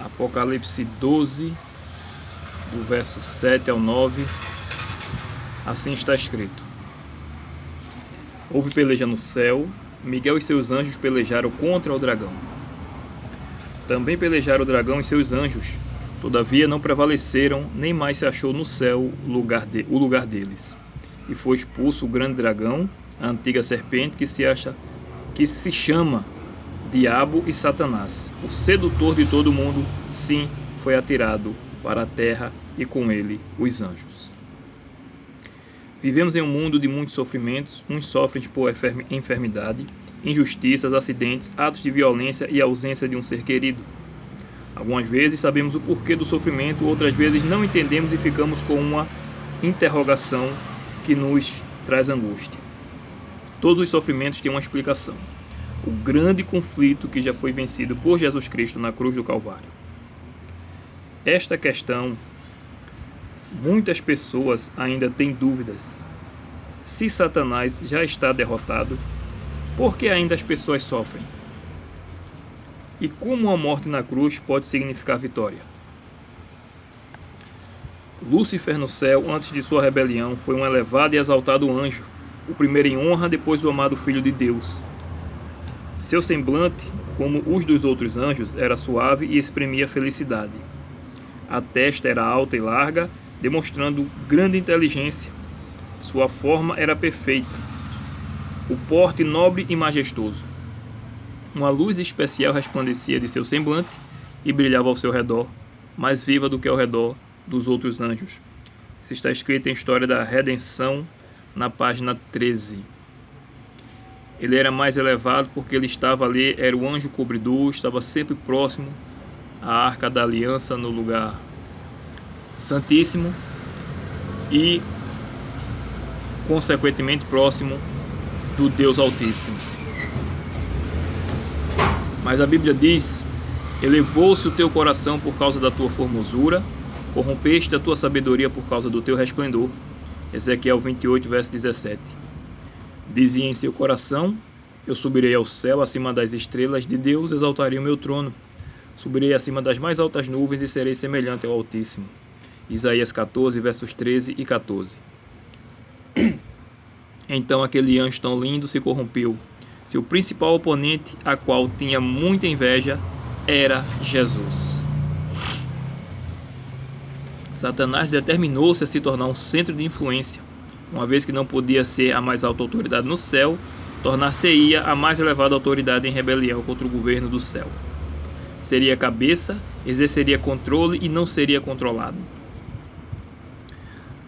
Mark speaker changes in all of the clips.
Speaker 1: Apocalipse 12, do verso 7 ao 9, assim está escrito: Houve peleja no céu, Miguel e seus anjos pelejaram contra o dragão. Também pelejaram o dragão e seus anjos, todavia não prevaleceram, nem mais se achou no céu o lugar deles. E foi expulso o grande dragão, a antiga serpente que se chama Diabo e Satanás, o sedutor de todo mundo, sim, foi atirado para a terra e com ele os anjos. Vivemos em um mundo de muitos sofrimentos, uns sofrem por enfermidade, injustiças, acidentes, atos de violência e ausência de um ser querido. Algumas vezes sabemos o porquê do sofrimento, outras vezes não entendemos e ficamos com uma interrogação que nos traz angústia. Todos os sofrimentos têm uma explicação: o grande conflito que já foi vencido por Jesus Cristo na cruz do Calvário. Esta questão, muitas pessoas ainda têm dúvidas. Se Satanás já está derrotado, por que ainda as pessoas sofrem? E como a morte na cruz pode significar vitória? Lúcifer no céu, antes de sua rebelião, foi um elevado e exaltado anjo, o primeiro em honra, depois o amado Filho de Deus. Seu semblante, como os dos outros anjos, era suave e exprimia felicidade. A testa era alta e larga, demonstrando grande inteligência. Sua forma era perfeita, o porte nobre e majestoso. Uma luz especial resplandecia de seu semblante e brilhava ao seu redor, mais viva do que ao redor dos outros anjos. Isso está escrito em História da Redenção, na página 13. Ele era mais elevado porque ele estava ali, era o anjo cobridor, estava sempre próximo à Arca da Aliança, no lugar santíssimo, e consequentemente próximo do Deus Altíssimo. Mas a Bíblia diz: elevou-se o teu coração por causa da tua formosura, corrompeste a tua sabedoria por causa do teu resplendor. Ezequiel 28, verso 17. Dizia em seu coração: eu subirei ao céu, acima das estrelas de Deus exaltarei o meu trono. Subirei acima das mais altas nuvens e serei semelhante ao Altíssimo. Isaías 14, versos 13 e 14. Então aquele anjo tão lindo se corrompeu. Seu principal oponente, a qual tinha muita inveja, era Jesus. Satanás determinou-se a se tornar um centro de influência. Uma vez que não podia ser a mais alta autoridade no céu, tornar-se-ia a mais elevada autoridade em rebelião contra o governo do céu. Seria cabeça, exerceria controle e não seria controlado.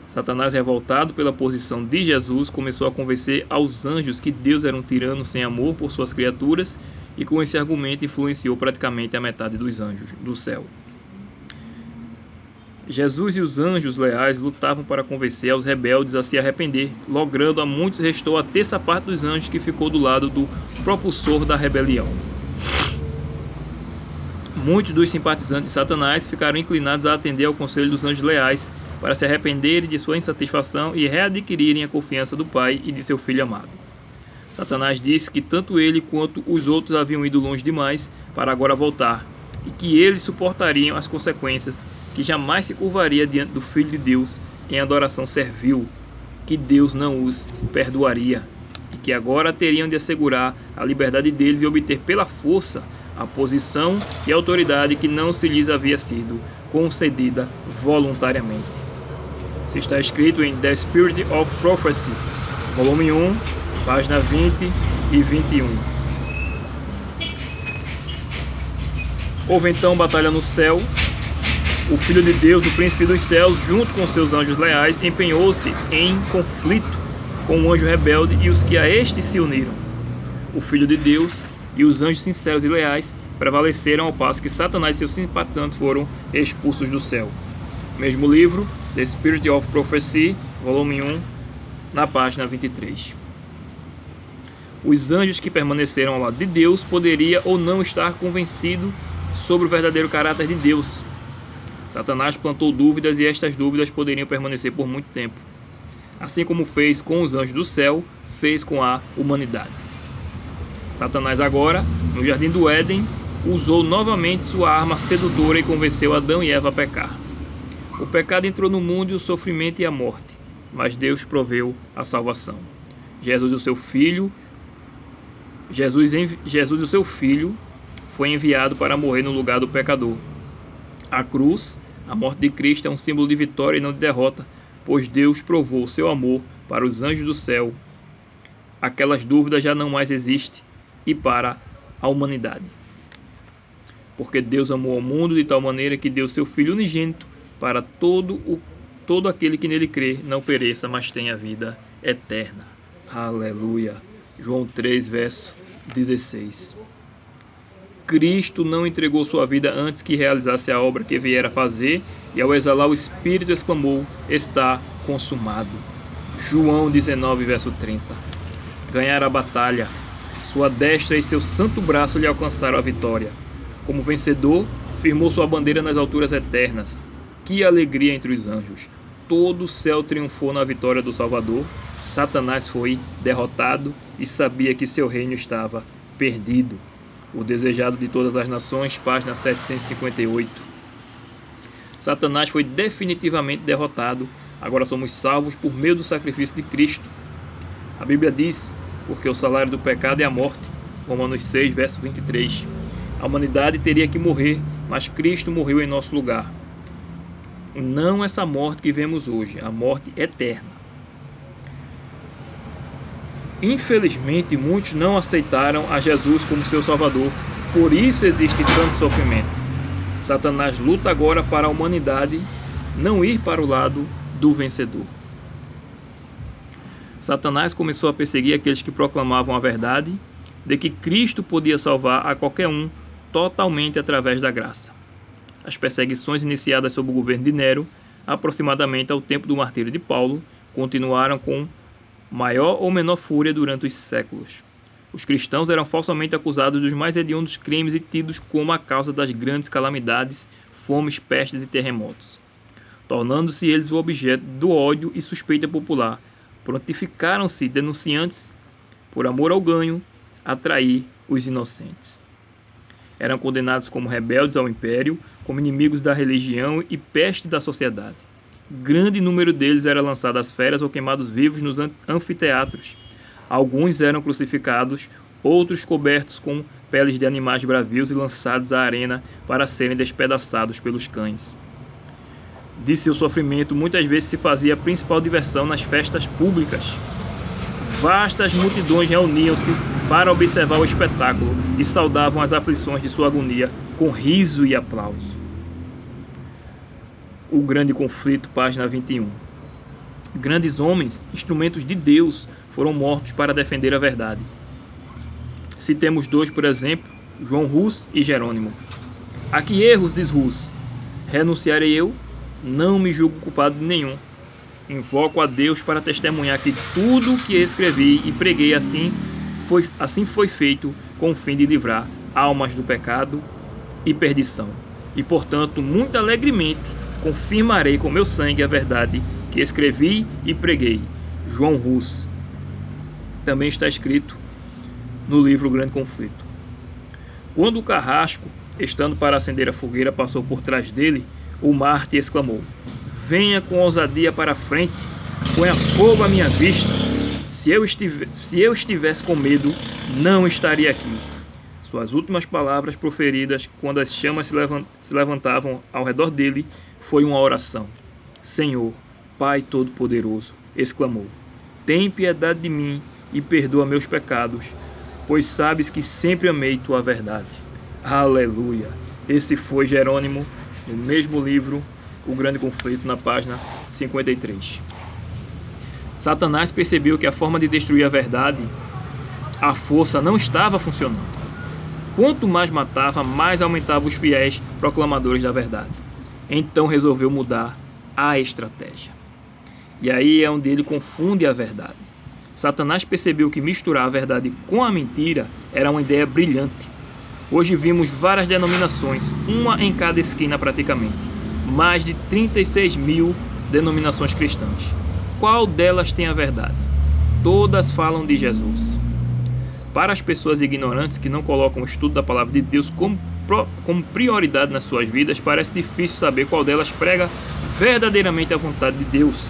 Speaker 1: Satanás, revoltado pela posição de Jesus, começou a convencer aos anjos que Deus era um tirano sem amor por suas criaturas, e com esse argumento influenciou praticamente a metade dos anjos do céu. Jesus e os anjos leais lutavam para convencer aos rebeldes a se arrepender. Logrando a muitos, restou a terça parte dos anjos, que ficou do lado do propulsor da rebelião. Muitos dos simpatizantes de Satanás ficaram inclinados a atender ao conselho dos anjos leais, para se arrependerem de sua insatisfação e readquirirem a confiança do Pai e de seu Filho amado. Satanás disse que tanto ele quanto os outros haviam ido longe demais para agora voltar, e que eles suportariam as consequências, que jamais se curvaria diante do Filho de Deus em adoração servil, que Deus não os perdoaria, e que agora teriam de assegurar a liberdade deles e obter pela força a posição e autoridade que não se lhes havia sido concedida voluntariamente. Isso está escrito em The Spirit of Prophecy, volume 1, página 20 e 21. Houve então batalha no céu. O Filho de Deus, o Príncipe dos Céus, junto com seus anjos leais, empenhou-se em conflito com o anjo rebelde e os que a este se uniram. O Filho de Deus e os anjos sinceros e leais prevaleceram, ao passo que Satanás e seus simpatizantes foram expulsos do céu. Mesmo livro, The Spirit of Prophecy, volume 1, na página 23. Os anjos que permaneceram ao lado de Deus poderiam ou não estar convencidos sobre o verdadeiro caráter de Deus. Satanás plantou dúvidas, e estas dúvidas poderiam permanecer por muito tempo. Assim como fez com os anjos do céu, fez com a humanidade. Satanás agora, no jardim do Éden, usou novamente sua arma sedutora e convenceu Adão e Eva a pecar. O pecado entrou no mundo e o sofrimento e a morte, mas Deus proveu a salvação. Jesus, o seu filho, foi enviado para morrer no lugar do pecador. A cruz, a morte de Cristo, é um símbolo de vitória e não de derrota, pois Deus provou seu amor para os anjos do céu. Aquelas dúvidas já não mais existem, e para a humanidade. Porque Deus amou o mundo de tal maneira que deu seu Filho unigênito para todo aquele que nele crê não pereça, mas tenha vida eterna. Aleluia. João 3, verso 16. Cristo não entregou sua vida antes que realizasse a obra que viera fazer, e ao exalar o Espírito exclamou: está consumado. João 19, verso 30. Ganhar a batalha. Sua destra e seu santo braço lhe alcançaram a vitória. Como vencedor, firmou sua bandeira nas alturas eternas. Que alegria entre os anjos! Todo o céu triunfou na vitória do Salvador. Satanás foi derrotado e sabia que seu reino estava perdido. O desejado de todas as nações, página 758. Satanás foi definitivamente derrotado. Agora somos salvos por meio do sacrifício de Cristo. A Bíblia diz: porque o salário do pecado é a morte. Romanos 6, verso 23. A humanidade teria que morrer, mas Cristo morreu em nosso lugar. Não essa morte que vemos hoje, a morte eterna. Infelizmente, muitos não aceitaram a Jesus como seu Salvador. Por isso existe tanto sofrimento. Satanás luta agora para a humanidade não ir para o lado do vencedor. Satanás começou a perseguir aqueles que proclamavam a verdade de que Cristo podia salvar a qualquer um totalmente através da graça. As perseguições iniciadas sob o governo de Nero, aproximadamente ao tempo do martírio de Paulo, continuaram com maior ou menor fúria durante os séculos. Os cristãos eram falsamente acusados dos mais hediondos crimes e tidos como a causa das grandes calamidades, fomes, pestes e terremotos, tornando-se eles o objeto do ódio e suspeita popular. Prontificaram-se denunciantes, por amor ao ganho, a trair os inocentes. Eram condenados como rebeldes ao império, como inimigos da religião e peste da sociedade. Grande número deles era lançado às feras ou queimados vivos nos anfiteatros. Alguns eram crucificados, outros cobertos com peles de animais bravios e lançados à arena para serem despedaçados pelos cães. De seu sofrimento, muitas vezes se fazia a principal diversão nas festas públicas. Vastas multidões reuniam-se para observar o espetáculo e saudavam as aflições de sua agonia com riso e aplauso. O grande conflito, página 21. Grandes homens, instrumentos de Deus, foram mortos para defender a verdade. Citemos dois, por exemplo, João Hus e Jerônimo. A que erros, diz Hus, renunciarei eu? Não me julgo culpado de nenhum. Invoco a Deus para testemunhar que tudo o que escrevi e preguei assim foi feito com o fim de livrar almas do pecado e perdição. E, portanto, muito alegremente confirmarei com meu sangue a verdade que escrevi e preguei. João Hus. Também está escrito no livro O Grande Conflito. Quando o carrasco, estando para acender a fogueira, passou por trás dele, o Marte exclamou: venha com ousadia para a frente, ponha fogo à minha vista. Se eu estivesse com medo, não estaria aqui. Suas últimas palavras proferidas quando as chamas se levantavam ao redor dele foi uma oração. Senhor, Pai Todo-Poderoso, exclamou, tem piedade de mim e perdoa meus pecados, pois sabes que sempre amei tua verdade. Aleluia! Esse foi Jerônimo, no mesmo livro, O Grande Conflito, na página 53. Satanás percebeu que a forma de destruir a verdade, a força, não estava funcionando. Quanto mais matava, mais aumentava os fiéis proclamadores da verdade. Então resolveu mudar a estratégia. E aí é onde ele confunde a verdade. Satanás percebeu que misturar a verdade com a mentira era uma ideia brilhante. Hoje vimos várias denominações, uma em cada esquina praticamente. Mais de 36 mil denominações cristãs. Qual delas tem a verdade? Todas falam de Jesus. Para as pessoas ignorantes que não colocam o estudo da palavra de Deus como como prioridade nas suas vidas, parece difícil saber qual delas prega verdadeiramente a vontade de Deus.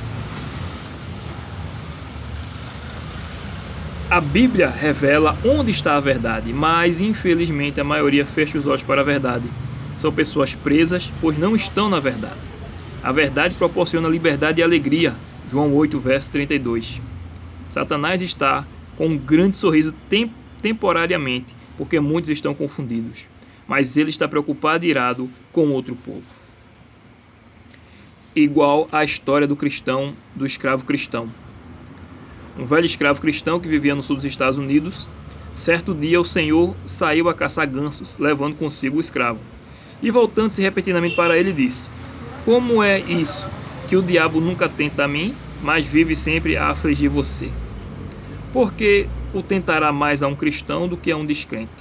Speaker 1: A Bíblia revela onde está a verdade, mas infelizmente a maioria fecha os olhos para a verdade. São pessoas presas, pois não estão na verdade. A verdade proporciona liberdade e alegria. João 8, verso 32. Satanás está com um grande sorriso temporariamente, porque muitos estão confundidos. Mas ele está preocupado e irado com outro povo. Igual à história do escravo cristão. Um velho escravo cristão que vivia no sul dos Estados Unidos. Certo dia o Senhor saiu a caçar gansos, levando consigo o escravo. E voltando-se repentinamente para ele, disse: como é isso, que o diabo nunca tenta a mim, mas vive sempre a afligir você? Porque o tentará mais a um cristão do que a um descrente?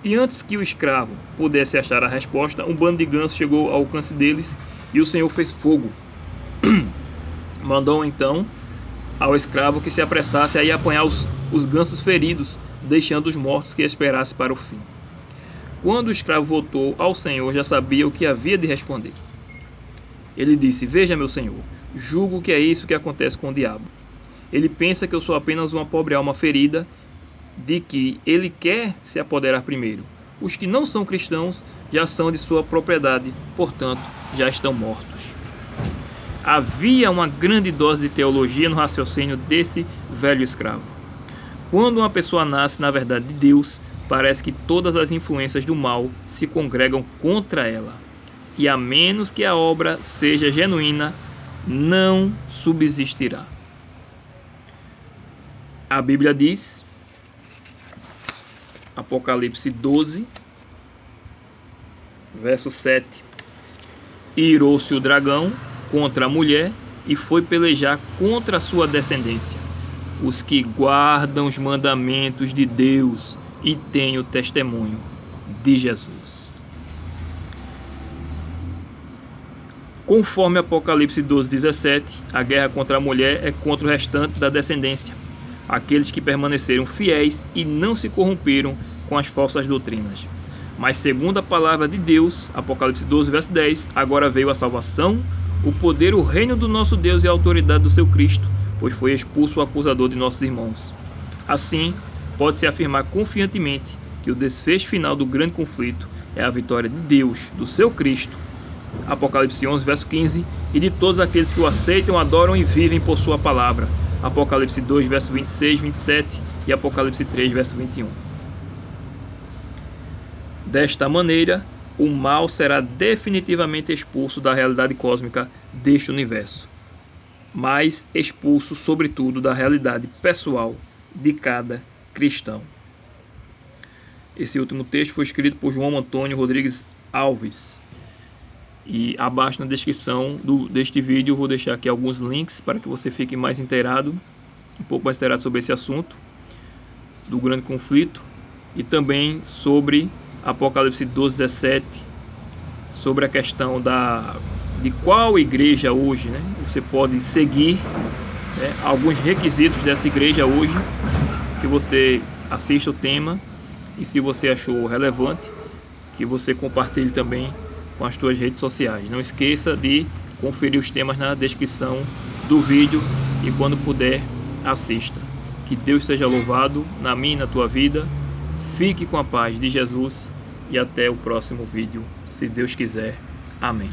Speaker 1: E antes que o escravo pudesse achar a resposta, um bando de gansos chegou ao alcance deles, e o Senhor fez fogo. Mandou então ao escravo que se apressasse a ir apanhar os gansos feridos, deixando os mortos que esperasse para o fim. Quando o escravo voltou ao Senhor, já sabia o que havia de responder. Ele disse: veja, meu senhor, julgo que é isso que acontece com o diabo. Ele pensa que eu sou apenas uma pobre alma ferida, de que ele quer se apoderar primeiro. Os que não são cristãos já são de sua propriedade, portanto, já estão mortos. Havia uma grande dose de teologia no raciocínio desse velho escravo. Quando uma pessoa nasce na verdade de Deus, parece que todas as influências do mal se congregam contra ela. E a menos que a obra seja genuína, não subsistirá. A Bíblia diz, Apocalipse 12, verso 7: e irou-se o dragão contra a mulher e foi pelejar contra a sua descendência, os que guardam os mandamentos de Deus e têm o testemunho de Jesus. Conforme Apocalipse 12, 17, a guerra contra a mulher é contra o restante da descendência, aqueles que permaneceram fiéis e não se corromperam com as falsas doutrinas. Mas segundo a palavra de Deus, Apocalipse 12, verso 10, agora veio a salvação, o poder, o reino do nosso Deus e a autoridade do seu Cristo, pois foi expulso o acusador de nossos irmãos. Assim, pode-se afirmar confiantemente que o desfecho final do grande conflito é a vitória de Deus, do seu Cristo, Apocalipse 11, verso 15, e de todos aqueles que o aceitam, adoram e vivem por sua palavra, Apocalipse 2, verso 26, 27 e Apocalipse 3, verso 21. Desta maneira, o mal será definitivamente expulso da realidade cósmica deste universo, mas expulso sobretudo da realidade pessoal de cada cristão. Esse último texto foi escrito por João Antônio Rodrigues Alves. E abaixo na descrição deste vídeo eu vou deixar aqui alguns links para que você fique mais inteirado, um pouco mais inteirado sobre esse assunto do grande conflito e também sobre Apocalipse 12, 17, sobre a questão de qual igreja hoje, né, você pode seguir, né, alguns requisitos dessa igreja hoje, que você assista o tema e, se você achou relevante, que você compartilhe também com as suas redes sociais. Não esqueça de conferir os temas na descrição do vídeo e, quando puder, assista. Que Deus seja louvado na minha e na tua vida. Fique com a paz de Jesus e até o próximo vídeo, se Deus quiser. Amém.